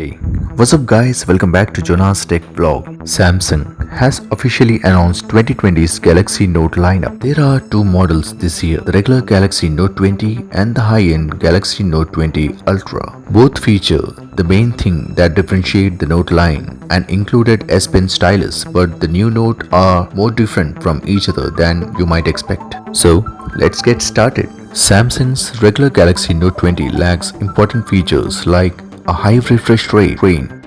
Hey, what's up guys? Welcome back to Jonas Tech Vlog. Samsung has officially announced 2020's Galaxy Note lineup. There are two models this year, the regular Galaxy Note 20 and the high-end Galaxy Note 20 Ultra. Both feature the main thing that differentiate the Note line, an included S Pen stylus, but the new Note are more different from each other than you might expect. So, let's get started. Samsung's regular Galaxy Note 20 lacks important features like a high refresh rate,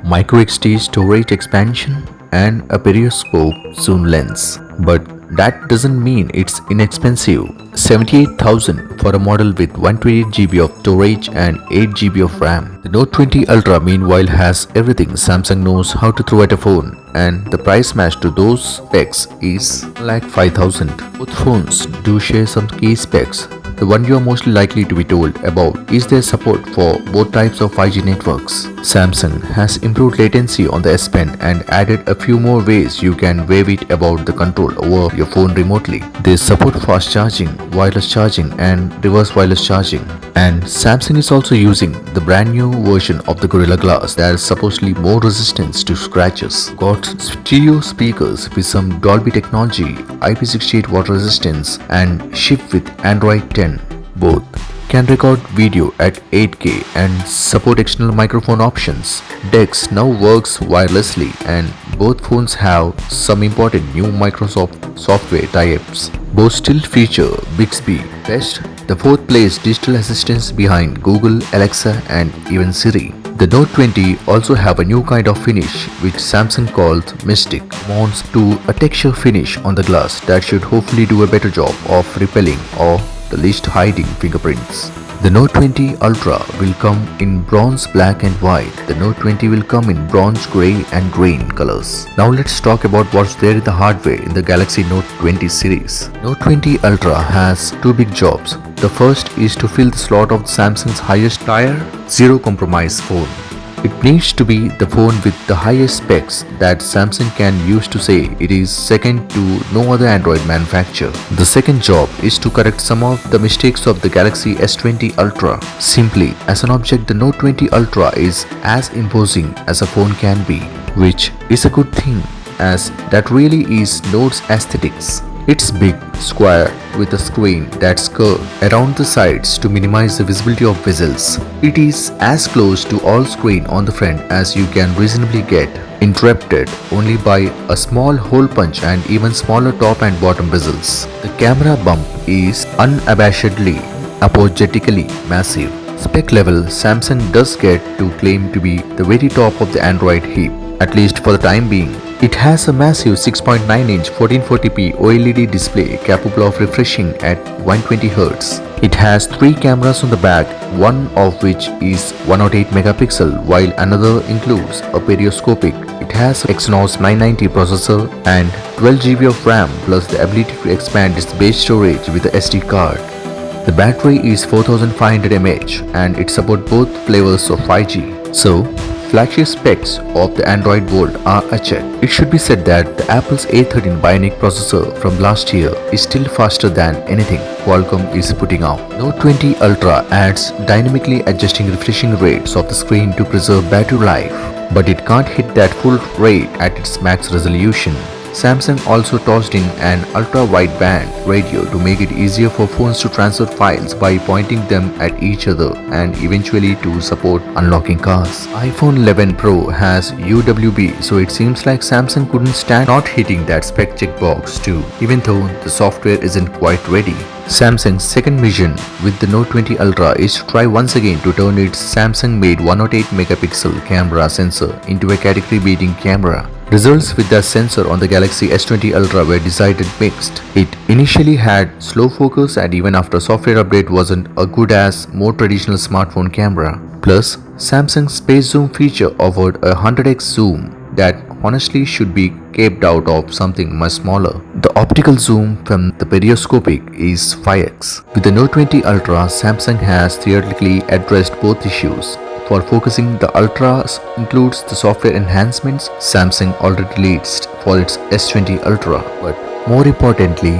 micro XD storage expansion, and a periscope zoom lens. But that doesn't mean it's inexpensive. 78,000 for a model with 128GB of storage and 8GB of RAM. The Note 20 Ultra meanwhile has everything Samsung knows how to throw at a phone, and the price match to those specs is like 5,000. Both phones do share some key specs. The one you are mostly likely to be told about is their support for both types of 5G networks. Samsung has improved latency on the S Pen and added a few more ways you can wave it about the control over your phone remotely. They support fast charging, wireless charging and reverse wireless charging. And Samsung is also using the brand new version of the Gorilla Glass that is supposedly more resistant to scratches. Got stereo speakers with some Dolby technology, IP68 water resistance and ship with Android 10. Both can record video at 8K and support external microphone options. DeX now works wirelessly and both phones have some important new Microsoft software tie-ups. Both still feature Bixby. Best, the fourth place digital assistants behind Google, Alexa and even Siri. The Note 20 also have a new kind of finish which Samsung calls Mystic. Mounts to a texture finish on the glass that should hopefully do a better job of repelling or the least hiding fingerprints. The Note 20 Ultra will come in bronze, black and white. The Note 20 will come in bronze, grey and green colors. Now let's talk about what's there in the hardware in the Galaxy Note 20 series. Note 20 Ultra has two big jobs. The first is to fill the slot of Samsung's highest tier, zero compromise phone. It needs to be the phone with the highest specs that Samsung can use to say it is second to no other Android manufacturer. The second job is to correct some of the mistakes of the Galaxy S20 Ultra. Simply, as an object, the Note 20 Ultra is as imposing as a phone can be, which is a good thing as that really is Note's aesthetics. It's big, square, with a screen that's curved around the sides to minimize the visibility of bezels. It is as close to all screen on the front as you can reasonably get, interrupted only by a small hole punch and even smaller top and bottom bezels. The camera bump is unabashedly, apologetically massive. Spec level, Samsung does get to claim to be the very top of the Android heap, at least for the time being. It has a massive 6.9-inch 1440p OLED display capable of refreshing at 120Hz. It has three cameras on the back, one of which is 108 megapixel while another includes a periscopic. It has a Exynos 990 processor and 12GB of RAM plus the ability to expand its base storage with a SD card. The battery is 4500 mAh and it supports both flavors of 5G. So, flagship specs of the Android world are a check. It should be said that the Apple's A13 Bionic processor from last year is still faster than anything Qualcomm is putting out. Note 20 Ultra adds dynamically adjusting refreshing rates of the screen to preserve battery life, but it can't hit that full rate at its max resolution. Samsung also tossed in an ultra-wideband radio to make it easier for phones to transfer files by pointing them at each other and eventually to support unlocking cars. iPhone 11 Pro has UWB, so it seems like Samsung couldn't stand not hitting that spec checkbox too, even though the software isn't quite ready. Samsung's second mission with the Note 20 Ultra is to try once again to turn its Samsung-made 108 megapixel camera sensor into a category-beating camera. Results with that sensor on the Galaxy S20 Ultra were decided mixed. It initially had slow focus and even after software update wasn't as good as more traditional smartphone camera. Plus, Samsung's Space Zoom feature offered a 100x zoom that honestly should be kept out of something much smaller. The optical zoom from the periscopic is 5x. With the Note 20 Ultra, Samsung has theoretically addressed both issues. For focusing, the Ultra includes the software enhancements Samsung already released for its S20 Ultra, but more importantly,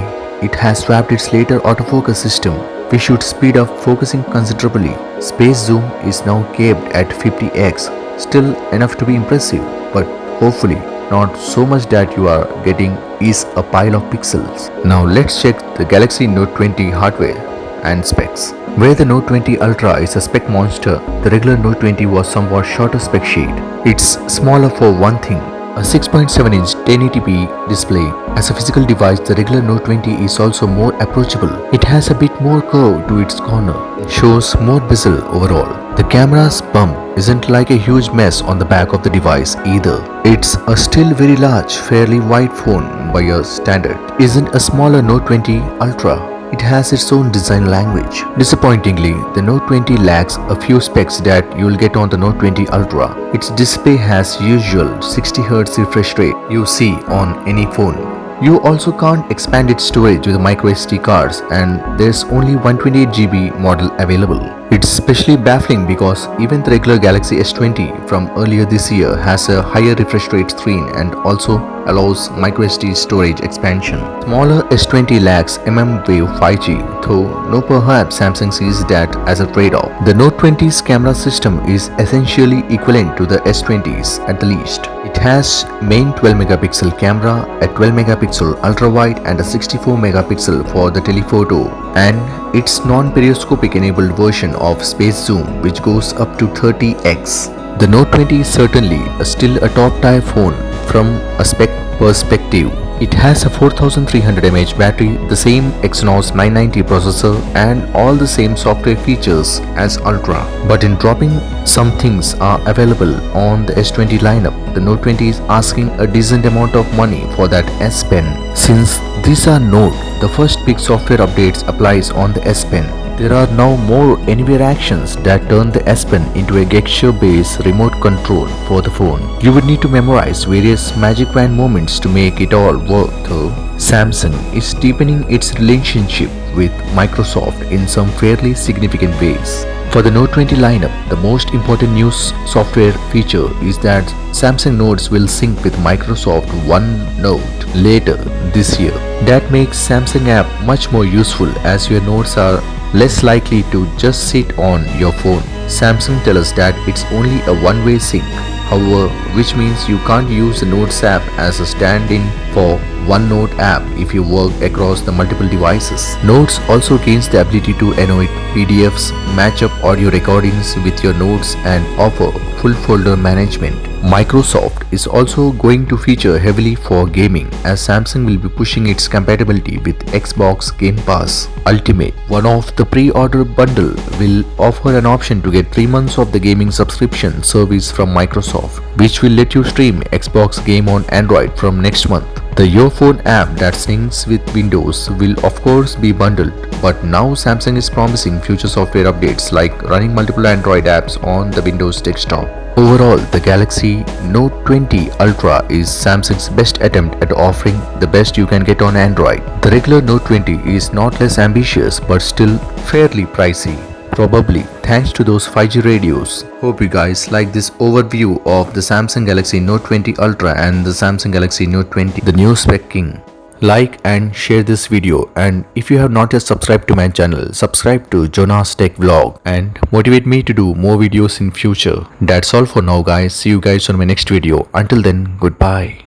it has swapped its later autofocus system, which should speed up focusing considerably. Space zoom is now capped at 50x, Still enough to be impressive, but hopefully not so much that you are getting is a pile of pixels. Now let's check the Galaxy Note 20 hardware and specs. Where the Note 20 Ultra is a spec monster, the regular Note 20 was somewhat shorter spec sheet. It's smaller for one thing, a 6.7-inch 1080p display. As a physical device, the regular Note 20 is also more approachable. It has a bit more curve to its corner, shows more bezel overall. The camera's bump isn't like a huge mess on the back of the device either. It's a still very large, fairly wide phone by your standard. Isn't a smaller Note 20 Ultra. It has its own design language. Disappointingly, the Note 20 lacks a few specs that you'll get on the Note 20 Ultra. Its display has usual 60Hz refresh rate you see on any phone. You also can't expand its storage with microSD cards, and there's only 128GB model available. It's especially baffling because even the regular Galaxy S20 from earlier this year has a higher refresh rate screen and also allows microSD storage expansion. Smaller S20 lacks mmWave 5G, though no, perhaps Samsung sees that as a trade-off. The Note 20's camera system is essentially equivalent to the S20's at the least. It has main 12-megapixel camera, a 12-megapixel ultra-wide and a 64-megapixel for the telephoto, and its non-periscopic enabled version of Space Zoom, which goes up to 30x. The Note 20 is certainly still a top-tier phone from a spec perspective. It has a 4300 mAh battery, the same Exynos 990 processor and all the same software features as Ultra. But in dropping, some things are available on the S20 lineup. The Note 20 is asking a decent amount of money for that S Pen. Since these are Note, the first big software updates applies on the S Pen. There are now more Anywhere actions that turn the S Pen into a gesture-based remote control for the phone. You would need to memorize various Magic Wand moments to make it all work though. Samsung is deepening its relationship with Microsoft in some fairly significant ways. For the Note 20 lineup, the most important new software feature is that Samsung Notes will sync with Microsoft OneNote later this year. That makes Samsung app much more useful as your notes are less likely to just sit on your phone. Samsung tells us that it's only a one-way sync, however, which means you can't use the Notes app as a stand-in for OneNote app if you work across the multiple devices. Notes also gains the ability to annotate PDFs, match up audio recordings with your notes and offer full folder management. Microsoft is also going to feature heavily for gaming as Samsung will be pushing its compatibility with Xbox Game Pass Ultimate. One of the pre-order bundle will offer an option to get 3 months of the gaming subscription service from Microsoft, which will let you stream Xbox game on Android from next month. The Your Phone app that syncs with Windows will of course be bundled, but now Samsung is promising future software updates like running multiple Android apps on the Windows desktop. Overall, the Galaxy Note 20 Ultra is Samsung's best attempt at offering the best you can get on Android. The regular Note 20 is not less ambitious but still fairly pricey, probably thanks to those 5G radios. Hope you guys like this overview of the Samsung Galaxy Note 20 Ultra and the Samsung Galaxy Note 20, the new spec king. Like and share this video, and if you have not yet subscribed to my channel, subscribe to Jonas Tech Vlog and motivate me to do more videos in future. That's all for now guys. See you guys on my next video. Until then, goodbye.